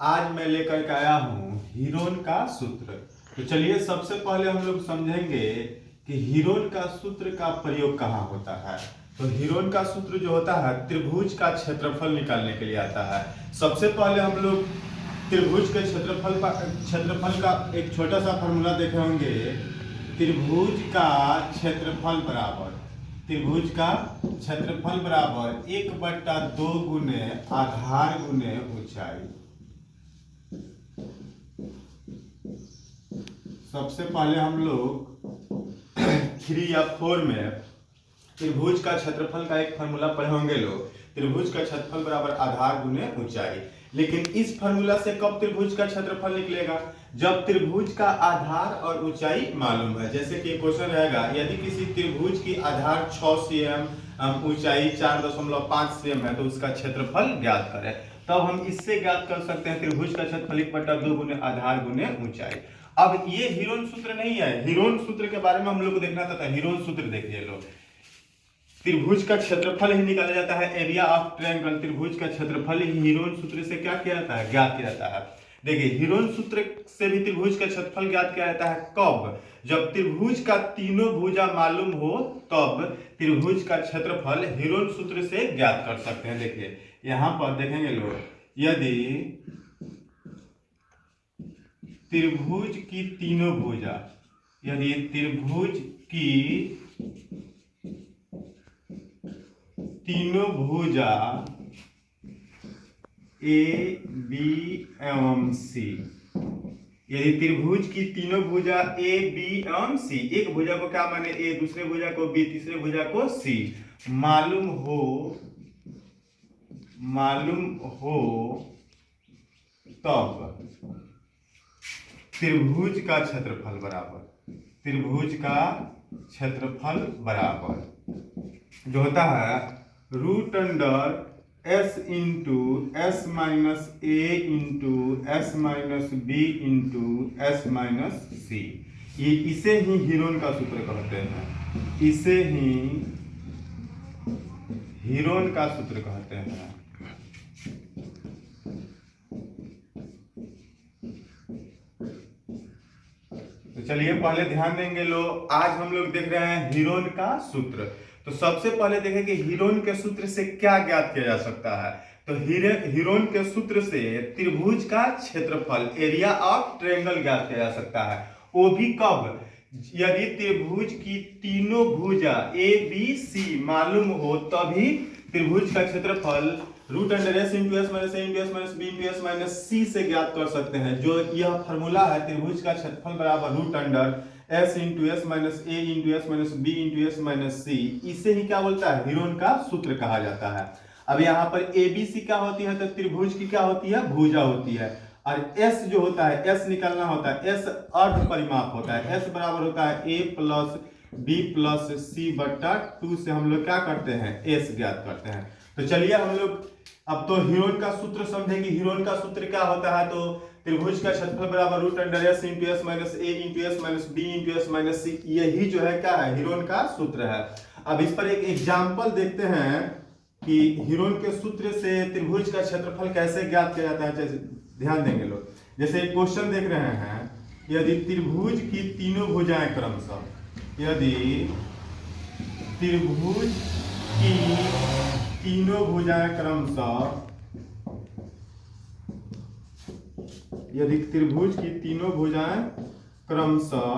आज मैं लेकर के आया हूँ हीरोन का सूत्र। तो चलिए सबसे पहले हम लोग समझेंगे कि हीरोन का सूत्र का प्रयोग कहाँ होता है। तो हीरोन का सूत्र जो होता है त्रिभुज का क्षेत्रफल निकालने के लिए आता है। सबसे पहले हम लोग त्रिभुज के क्षेत्रफल का एक छोटा सा फॉर्मूला देखे होंगे। त्रिभुज का क्षेत्रफल बराबर 1/2 गुने आधार गुने ऊंचाई। सबसे पहले हम लोग 3 या 4 में त्रिभुज का क्षेत्रफल का एक फॉर्मूला पढ़े होंगे लोग। त्रिभुज का क्षेत्रफल बराबर आधार गुने ऊंचाई। लेकिन इस फॉर्मूला से कब त्रिभुज का क्षेत्रफल निकलेगा? जब त्रिभुज का आधार और ऊंचाई मालूम है। जैसे कि क्वेश्चन रहेगा, यदि किसी त्रिभुज की आधार 6 cm ऊंचाई 4.5 cm है तो उसका क्षेत्रफल ज्ञात करें। तब हम इससे ज्ञात कर सकते हैं त्रिभुज का क्षेत्रफल 1/2 गुने आधार गुने ऊंचाई। अब ये हीरोन सूत्र नहीं है। हीरोन सूत्र के बारे में हम लोग को देखना था। हीरोन सूत्र देखिए लोग, त्रिभुज का क्षेत्रफल ही निकाला जाता है, एरिया ऑफ ट्रायंगल। त्रिभुज का क्षेत्रफल ही हीरोन सूत्र से क्या किया जाता है? ज्ञात किया जाता है। देखिए हीरोन सूत्र से भी त्रिभुज का क्षेत्रफल ज्ञात किया जाता है। कब? जब त्रिभुज का तीनों भुजा मालूम हो तब त्रिभुज का क्षेत्रफल हीरोन सूत्र से ज्ञात कर सकते हैं। देखिए यहां पर देखेंगे लोग, यदि त्रिभुज की तीनों भुजा, यदि त्रिभुज की तीनों भुजा ए बी एवं सी, यदि त्रिभुज की तीनों भुजा ए बी एवं सी, एक भुजा को क्या माने ए, दूसरे भुजा को बी, तीसरे भुजा को सी, मालूम हो तब त्रिभुज का क्षेत्रफल बराबर जो होता है root under s into S minus A into S minus B into S minus C. ये इसे ही हीरोन का सूत्र कहते हैं। इसे ही हीरोन का सूत्र कहते हैं। तो चलिए पहले ध्यान देंगे लोग, आज हम लोग देख रहे हैं हीरोन का सूत्र। तो सबसे पहले देखें कि हीरोन के सूत्र से क्या ज्ञात किया जा सकता है। तो हीरोन के सूत्र से त्रिभुज का क्षेत्रफल, एरिया ऑफ ट्रायंगल ज्ञात किया जा सकता है। वो भी कब? यदि त्रिभुज की तीनों भुजा ए बी सी मालूम हो तभी त्रिभुज का क्षेत्रफल root under S into S minus A into S minus B into S minus C से ज्ञात कर सकते हैं। जो यह फॉर्मूला है त्रिभुज का क्षेत्रफल बराबर root under S into S minus A into S minus B into S minus C, इसे ही क्या बोलता है? हीरोन का सूत्र कहा जाता है। अब यहाँ पर ए बी सी क्या होती है? तो त्रिभुज की क्या होती है? भुजा होती है। और एस जो होता है, एस निकालना होता है, एस अर्ध परिमाप होता है। एस बराबर होता है ए प्लस बी प्लस सी बट्टा 2 से हम लोग क्या करते हैं? एस ज्ञात करते हैं। तो चलिए हम लोग अब तो हीरोन का सूत्र समझेंगे। हीरोन का सूत्र क्या होता है? तो त्रिभुज का क्षेत्रफल बराबर root under S into S minus A into S minus B into S minus C, यही जो है क्या है? हीरोन का सूत्र है। अब इस पर एक एग्जाम्पल देखते हैं कि हीरोन के सूत्र से त्रिभुज का क्षेत्रफल कैसे ज्ञात किया जाता है। जैसे ध्यान देंगे लोग, जैसे एक क्वेश्चन देख रहे हैं, यदि त्रिभुज की तीनों भुजाएं क्रमशः, यदि त्रिभुज की तीनों भुजाएं क्रमशः, यदि त्रिभुज की तीनों भुजाएं क्रमशः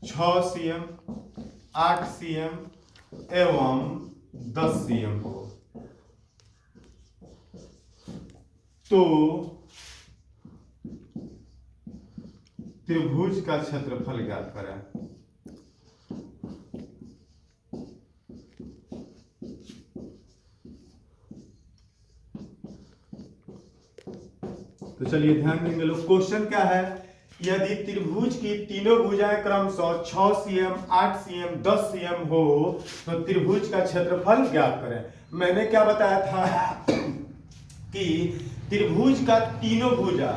6 cm, 8 cm एवं 10 cm हो तो त्रिभुज का क्षेत्रफल ज्ञात करें। तो चलिए ध्यान देंगे लोग, क्वेश्चन क्या है? यदि त्रिभुज की तीनों भुजाएं क्रमशः 6 cm, 8 cm, 10 cm हो तो त्रिभुज का क्षेत्रफल ज्ञात करें। मैंने क्या बताया था कि त्रिभुज का तीनों भुजा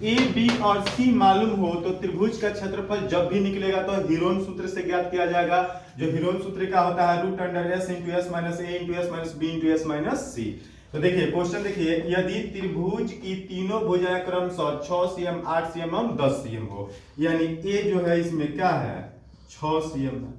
ए बी और सी मालूम हो तो त्रिभुज का क्षेत्रफल जब भी निकलेगा तो हीरोन सूत्र से ज्ञात किया जाएगा। जो हीरोन सूत्र क्या होता है? Root under S into S minus A into S minus B into S minus C. तो देखिए क्वेश्चन देखिए, यदि त्रिभुज की तीनों भुजाएं क्रमशः 6 cm 8 cm और 10 cm हो, यानी ए जो है इसमें क्या है 6 cm है,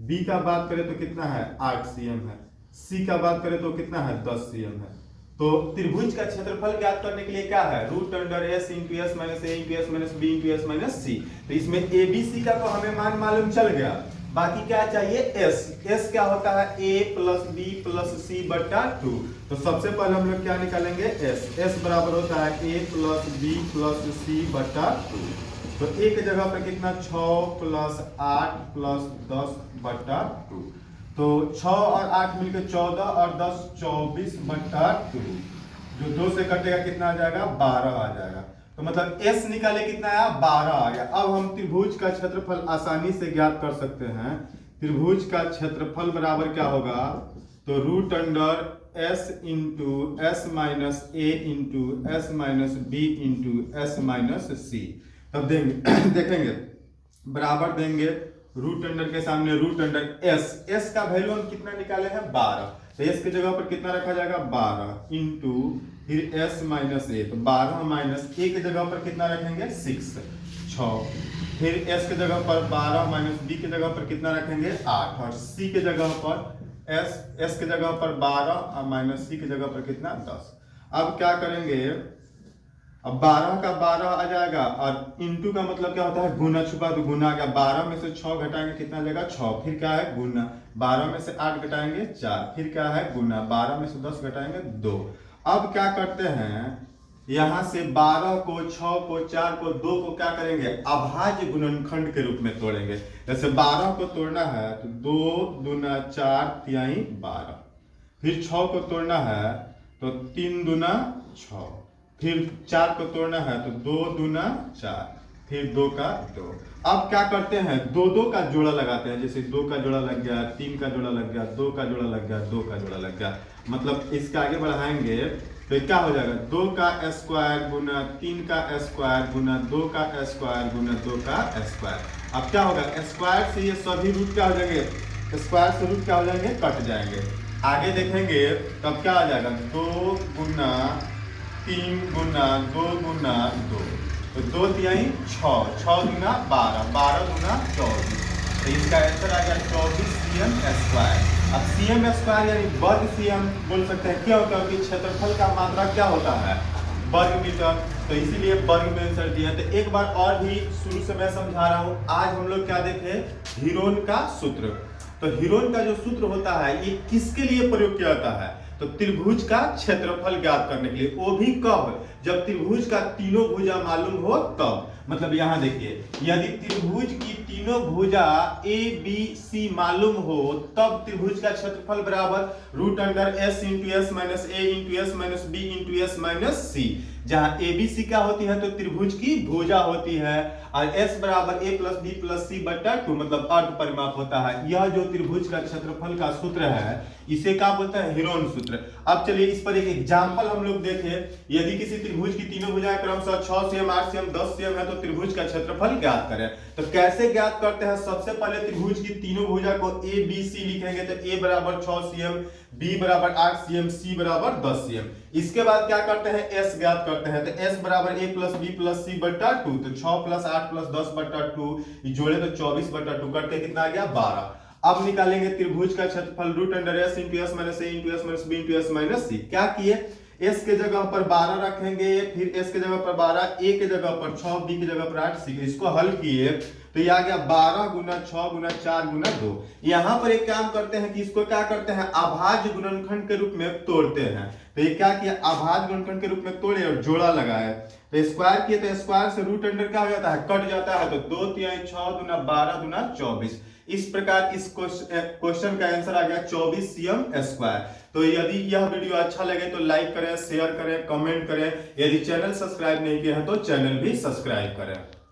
बी का बात करें तो कितना है 8 cm है, सी का बात करें तो कितना है 10 cm है। तो त्रिभुज का क्षेत्रफल ज्ञात करने के लिए क्या है root under S into S minus A into S minus B into S minus C. तो इसमें ए बी सी का तो हमें मान मालूम चल गया, बाकी क्या चाहिए एस। एस क्या होता है ए प्लस बी प्लस सी बटा 2। तो सबसे पहले हम लोग क्या निकालेंगे एस। एस बराबर होता है ए प्लस बी प्लस सी बटा 2। तो ए की जगह पर कितना 6 प्लस 8 प्लस 10 बटा 2। तो 6 और 8 मिलकर 14 और 10 24 बटा 2। जो 2 से कटेगा कितना आ जाएगा 12 आ जाएगा। तो मतलब S निकाले कितना आया 12 आ गया। अब हम त्रिभुज का क्षेत्रफल आसानी से ज्ञात कर सकते हैं। त्रिभुज का क्षेत्रफल बराबर क्या होगा, तो root under S into S minus A into S minus B into S minus C. तब देंगे देखेंगे बराबर देंगे रूट अंडर के सामने रूट अंडर एस। एस का वैल्यू हम कितना निकाले हैं 12। तो एस की जगह पर कितना रखा जाएगा 12 इंटू फिर एस माइनस ए। तो 12 माइनस ए की जगह पर कितना रखेंगे 6। फिर एस की जगह पर 12 माइनस बी की जगह पर कितना रखेंगे 8 और सी की जगह पर एस की जगह पर 12 और माइनस सी की जगह पर कितना 10। अब क्या करेंगे, अब 12 का 12 आ जाएगा और इंटू का मतलब क्या होता है गुना, छुपा तो गुना आ गया। 12 में से 6 घटाएंगे कितना आ जाएगा 6। फिर क्या है गुना, 12 में से 8 घटाएंगे 4। फिर क्या है गुना, 12 में से 10 घटाएंगे 2। अब क्या करते हैं, यहां से 12 को 6 को 4 को 2 को क्या करेंगे अभाज्य गुणनखंड के रूप में तोड़ेंगे। जैसे 12 को तोड़ना है तो 2 दूना 4 तिहाई 12। फिर 6 को तोड़ना है तो 3 दूना 6। फिर 4 को तोड़ना है तो 2 दूना 4। फिर 2 का 2। अब क्या करते हैं 2 का जोड़ा लगाते हैं। जैसे 2 का जोड़ा लग गया, 3 का जोड़ा लग गया, 2 का जोड़ा लग गया, 2 का जोड़ा लग गया। मतलब इसका आगे बढ़ाएंगे तो क्या हो जाएगा 2 का स्क्वायर गुना 3 का स्क्वायर गुना 2 का स्क्वायर गुना 2 का स्क्वायर। अब क्या होगा स्क्वायर से ये सभी रूट क्या हो जाएंगे, स्क्वायर से रूट क्या हो जाएंगे कट जाएंगे। आगे देखेंगे तब क्या आ जाएगा 2 गुना 3 गुना 2 गुना 2। तो 2 तिहाई 6, 6 गुना 12, 12 गुना 24। तो इसका आंसर आ गया 24 cm स्क्वायर। अब cm स्क्वायर यानी वर्ग cm बोल सकते हैं, क्यों क्योंकि क्षेत्रफल का मात्रा क्या होता है वर्ग मीटर, तो इसीलिए वर्ग में आंसर दिया। तो एक बार और भी शुरू से मैं समझा रहा हूँ। आज हम लोग क्या देखे हीरोन का सूत्र। तो हीरोन का जो सूत्र होता है ये किसके लिए प्रयोग किया जाता है, तो त्रिभुज का क्षेत्रफल ज्ञात करने के लिए। वो भी कब, जब त्रिभुज का तीनों भुजा मालूम हो तब। मतलब यहां देखिए यदि त्रिभुज की तीनों भुजा ए बी सी मालूम हो तब त्रिभुज का क्षेत्रफल बराबर root under S into S minus A into S minus B into S minus C. जहां ए बी सी क्या होती है तो त्रिभुज की भुजा होती है और एस बराबर ए प्लस बी प्लस सी बटा 2 मतलब अर्ध परिमाप होता है। यह जो त्रिभुज का क्षेत्रफल का सूत्र है इसे क्या बोलते हैं हीरोन सूत्र। अब चलिए इस पर एक एग्जांपल हम लोग देखें। यदि किसी त्रिभुज की तीनों भुजाएं क्रमशः 6 cm 8 cm 10 cm है तो त्रिभुज का क्षेत्रफल ज्ञात करें। तो कैसे ज्ञात करते हैं, सबसे पहले त्रिभुज की तीनों भुजा को ए बी सी लिखेंगे। तो ए बराबर 6 cm, बी बराबर 8 cm, सी बराबर 10 cm। इसके बाद क्या करते हैं एस ज्ञात करते हैं। तो एस बराबर ए प्लस बी प्लस सी बटा 2। तो 6 प्लस 8 प्लस 10 बटा 2 जोड़े तो 24 बटा 2 करके कितना आ गया 12। अब निकालेंगे त्रिभुज का क्षेत्रफल root under S into S minus A into S minus B into S minus C. क्या किए एस के जगह पर 12 रखेंगे, फिर एस के जगह पर 12, ए के जगह पर 6, बी के जगह पर 8, सी। इसको हल किए तो ये आ गया 12 गुना 6 गुना 4 गुना 2। यहां पर एक काम करते हैं कि इसको क्या करते हैं अभाज्य गुणनखंड के रूप में तोड़ते हैं। तो ये क्या किया अभाज्य गुणनखंड के रूप में तोड़े और जोड़ा लगाए। तो स्क्वायर किए तो स्क्वायर से रूट अंडर क्या हो जाता है कट जाता है। तो 2 तिहाई 6 गुना 12 गुना 24। इस प्रकार इस क्वेश्चन का आंसर आ गया 24 cm स्क्वायर। तो यदि यह वीडियो अच्छा लगे तो लाइक करें, शेयर करें, कमेंट करें। यदि चैनल सब्सक्राइब नहीं किया है तो चैनल भी सब्सक्राइब करें।